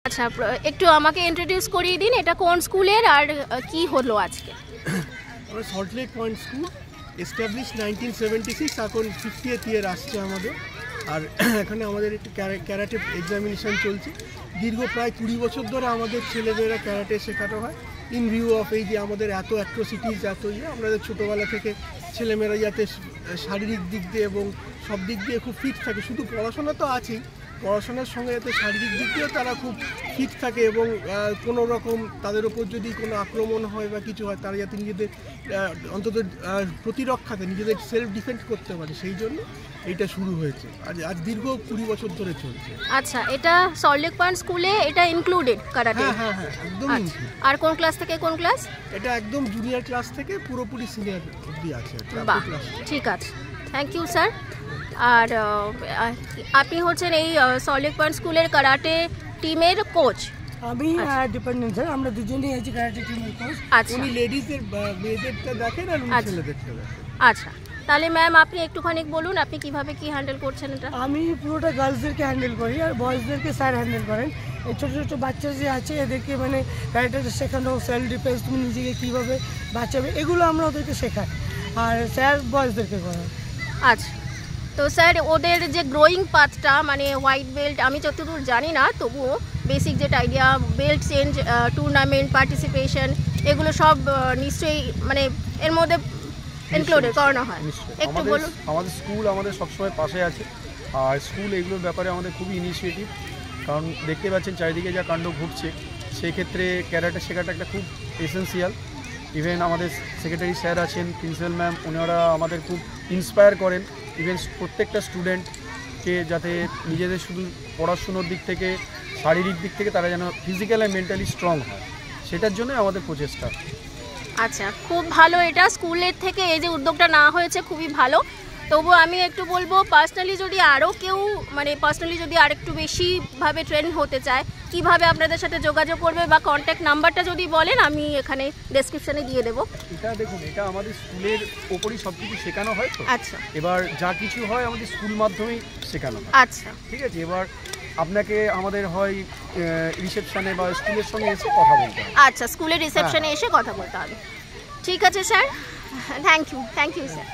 আচ্ছা, একটু আমাকে ইন্ট্রোডিউস করিয়ে দিন, এটা কোন স্কুলের আর কি হলো আজকে? আমরা salt lake point school, establish 1976, এখন 50th ইয়ার আসছে আমাদের। আর এখানে আমাদের একটু ক্যারাটে এক্সামিনেশান চলছে। দীর্ঘ প্রায় 20 বছর ধরে আমাদের ছেলেমেয়েরা ক্যারাটে শেখানো হয়। ইন ভিউ অফ এই যে আমাদের এত অ্যাট্রোসিটিস, এত আমাদের ছোটোবেলা থেকে ছেলেমেয়েরা যাতে শারীরিক দিক দিয়ে এবং সব দিক দিয়ে খুব ফিট থাকে। শুধু পড়াশোনা তো আছেই, পড়াশোনার সঙ্গে যাতে শারীরিক দিক দিয়েও তারা খুব ফিট থাকে এবং কোনো রকম তাদের ওপর যদি কোনো আক্রমণ হয় বা কিছু হয়, তারা যাতে নিজেদের অন্তত প্রতিরক্ষাতে নিজেদের সেলফ ডিফেন্ড করতে পারে, সেই জন্য এইটা শুরু হয়েছে। আজ দীর্ঘ 20 বছর ধরে চলছে। আচ্ছা, এটা সল্ট লেক পয়েন্ট স্কুলে এটা ইনক্লুডেড কারাটে? হ্যাঁ, একদম। আর কোন ক্লাস থেকে কোন ক্লাস? এটা একদম জুনিয়র ক্লাস থেকে পুরোপুরি সিনিয়র অবধি আছে। ঠিক আছে, থ্যাংক ইউ স্যার। আর আপনি হচ্ছেন এই সল্ট লেক পয়েন্ট স্কুলের কারাটে টিমের কোচ? আমি ডিপেন্ডেন্ট স্যার, আমরা দুজনেই আছি কারাটে টিমের কোচ। আচ্ছা, উনি লেডিজের মেয়েদেরটা দেখেন আর উনি ছেলেদেরটা দেখেন। আচ্ছা, তাহলে ম্যাম আপনি একটুখানি বলুন আপনি কিভাবে কি হ্যান্ডেল করছেন এটা? আমি পুরোটা গার্লসদেরকে হ্যান্ডেল করি আর বয়েজদেরকে স্যার হ্যান্ডেল করেন। এই ছোটো ছোটো বাচ্চা যে আছে এদেরকে মানে ক্যারাটেটা শেখানো, সেলফ ডিফেন্স, তুমি নিজেকে কীভাবে বাঁচাবে, এগুলো আমরা ওদেরকে শেখাই। আর স্যার বয়েজদেরকে করেন। আচ্ছা, তো স্যার ওদের যে গ্রোয়িং পাথটা মানে হোয়াইট বেল্ট, আমি যতদূর জানি না, তবুও বেসিক যেটা idea, belt change, tournament participation, এগুলো সব নিশ্চয়ই মানে এর মধ্যে ইনক্লুডেড করানো হয়। একটু বলুন। আমাদের স্কুল আমাদের সবসময় পাশে আছে, আর স্কুল এগুলোর ব্যাপারে আমাদের খুবই ইনিশিয়েটিভ। কারণ দেখতে পাচ্ছেন চারিদিকে যা কাণ্ড ঘটছে, সেই ক্ষেত্রে ক্যারাটে শেখাটা একটা খুব এসেন্সিয়াল। ইভেন আমাদের সেক্রেটারি স্যার আছেন, প্রিন্সিপাল ম্যাম, ওনারা আমাদের খুব ইন্সপায়ার করেন। ইভেন প্রত্যেকটা স্টুডেন্টকে যাতে নিজেদের শুধু পড়াশুনোর দিক থেকে, শারীরিক দিক থেকে তারা যেন ফিজিক্যাল আর মেন্টালি স্ট্রং হয়, সেটার জন্য আমাদের প্রচেষ্টা। আচ্ছা, খুব ভালো। এটা স্কুলের থেকে এই যে উদ্যোগটা না হয়েছে খুবই ভালো। তবু আমি একটু বলবো, পার্সোনালি যদি আরও কেউ মানে পার্সোনালি যদি আরেকটু বেশিভাবে ট্রেন হতে চায়, কিভাবে আপনাদের সাথে যোগাযোগ করবে বা কন্ট্যাক্ট নাম্বারটা যদি বলেন আমি এখানে ডেসক্রিপশানে দিয়ে দেবো। এটা দেখুন, এটা আমাদের স্কুলের ওপরই সব কিছু শেখানো হয়। তো আচ্ছা, এবার যা কিছু হয় আমাদের স্কুল মাধ্যমেই শেখানো হয়। আচ্ছা, ঠিক আছে। এবার আপনাকে আমাদের হয় রিসেপশনে বা স্কুলের সঙ্গে এসে কথা বলতে হবে। আচ্ছা, স্কুলের রিসেপশনে এসে কথা বলতে হবে। ঠিক আছে স্যার, থ্যাংক ইউ স্যার।